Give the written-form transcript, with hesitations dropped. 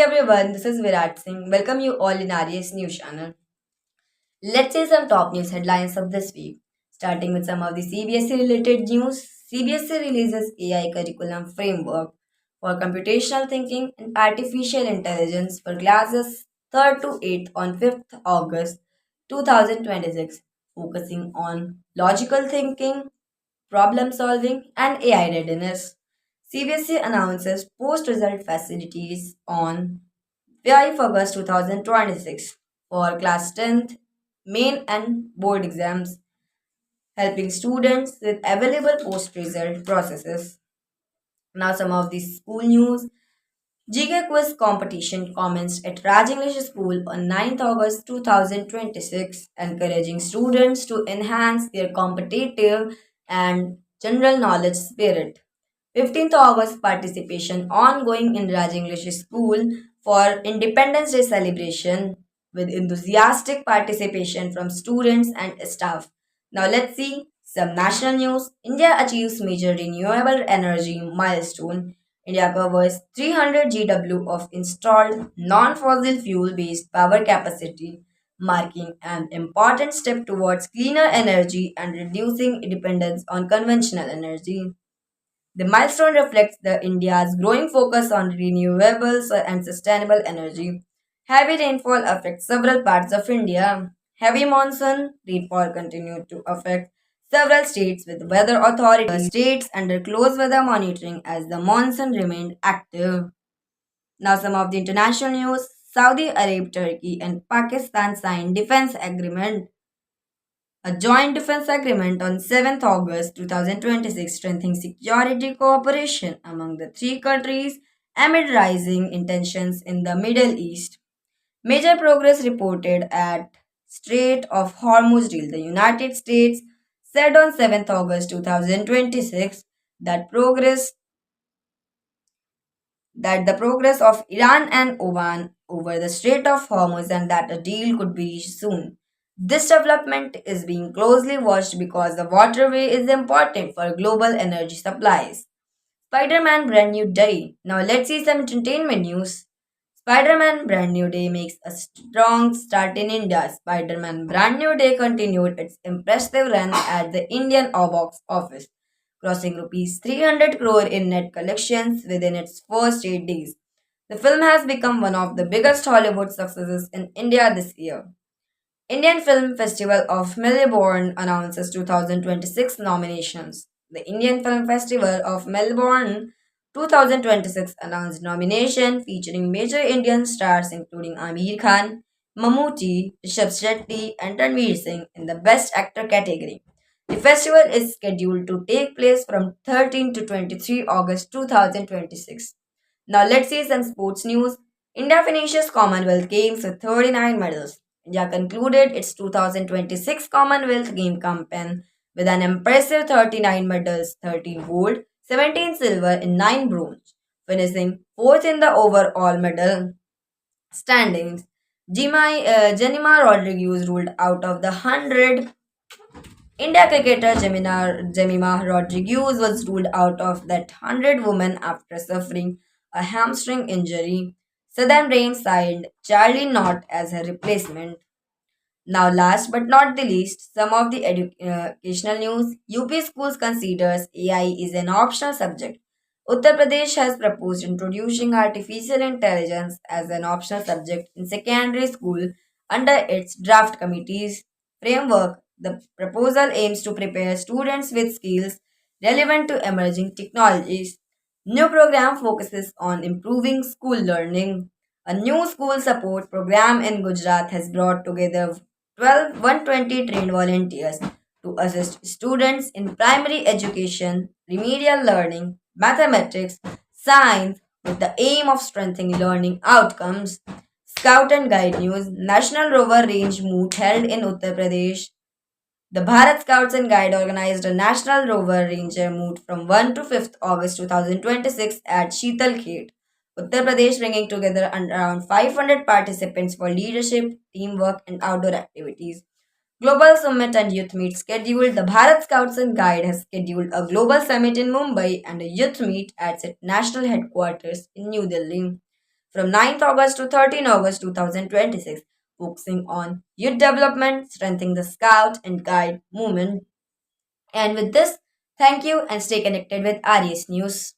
everyone, this is Virat Singh. Welcome you all in RES News channel. Let's see some top news headlines of this week. Starting with some of the CBSE related news. CBSE releases AI curriculum framework for computational thinking and artificial intelligence for classes 3rd to 8th on 5th August 2026, focusing on logical thinking, problem solving, and AI readiness. CBSE announces post result facilities on 5 August 2026 for class 10th, main and board exams, helping students with available post result processes. Now, some of the school news. GK quiz competition commenced at Raj English School on 9th August 2026, encouraging students to enhance their competitive and general knowledge spirit. 15th August participation ongoing in Raj English School for Independence Day celebration with enthusiastic participation from students and staff. Now let's see some national news. India achieves major renewable energy milestone. India covers 300 GW of installed non-fossil fuel-based power capacity, marking an important step towards cleaner energy and reducing dependence on conventional energy. The milestone reflects the India's growing focus on renewables and sustainable energy. Heavy rainfall affects several parts of India. Heavy monsoon rainfall continued to affect several states with weather authorities states under close weather monitoring as the monsoon remained active. Now some of the international news. Saudi Arabia, Turkey and Pakistan signed defense agreement a joint defense agreement on 7th August 2026 strengthening security cooperation among the three countries amid rising tensions in the Middle East. Major progress reported at Strait of Hormuz deal. The United States said on 7th August 2026 that progress that the progress of Iran and Oman over the Strait of Hormuz and that a deal could be reached soon. This development is being closely watched because the waterway is important for global energy supplies. Spider Man Brand New Day. Now let's see some entertainment news. Spider Man Brand New Day makes a strong start in India. Spider Man Brand New Day continued its impressive run at the Indian box office, crossing rupees 300 crore in net collections within its first 8 days. The film has become one of the biggest Hollywood successes in India this year. Indian Film Festival of Melbourne announces 2026 nominations. The Indian Film Festival of Melbourne 2026 announced nomination featuring major Indian stars including Amir Khan, Mammootty, Rishabh Shetty, and Ranveer Singh in the Best Actor category. The festival is scheduled to take place from 13 to 23 August 2026. Now let's see some sports news. India finishes Commonwealth Games with 39 medals. India concluded its 2026 Commonwealth Game campaign with an impressive 39 medals, 13 gold, 17 silver, and 9 bronze, finishing fourth in the overall medal standings. Jemima Rodriguez ruled out of the 100. India cricketer Jemima Rodriguez was ruled out of that 100 women after suffering a hamstring injury. Southern Rain signed Charlie Knott as her replacement. Now, last but not the least, some of the educational news. UP schools considers AI is an optional subject. Uttar Pradesh has proposed introducing artificial intelligence as an optional subject in secondary school under its draft committee's framework. The proposal aims to prepare students with skills relevant to emerging technologies. New program focuses on improving school learning. A new school support program in Gujarat has brought together 120 trained volunteers to assist students in primary education, remedial learning, mathematics, science with the aim of strengthening learning outcomes. Scout and Guide News National Rover Range Moot held in Uttar Pradesh. The Bharat Scouts and Guide organized a National Rover Ranger Moot from 1 to 5th August 2026 at Sheetal Khet, Uttar Pradesh, bringing together around 500 participants for leadership, teamwork, and outdoor activities. Global Summit and Youth Meet scheduled. The Bharat Scouts and Guide has scheduled a global summit in Mumbai and a youth meet at its national headquarters in New Delhi. from 9th August to 13 August 2026, focusing on youth development, strengthening the Scout and Guide movement. And with this, thank you and stay connected with RS News.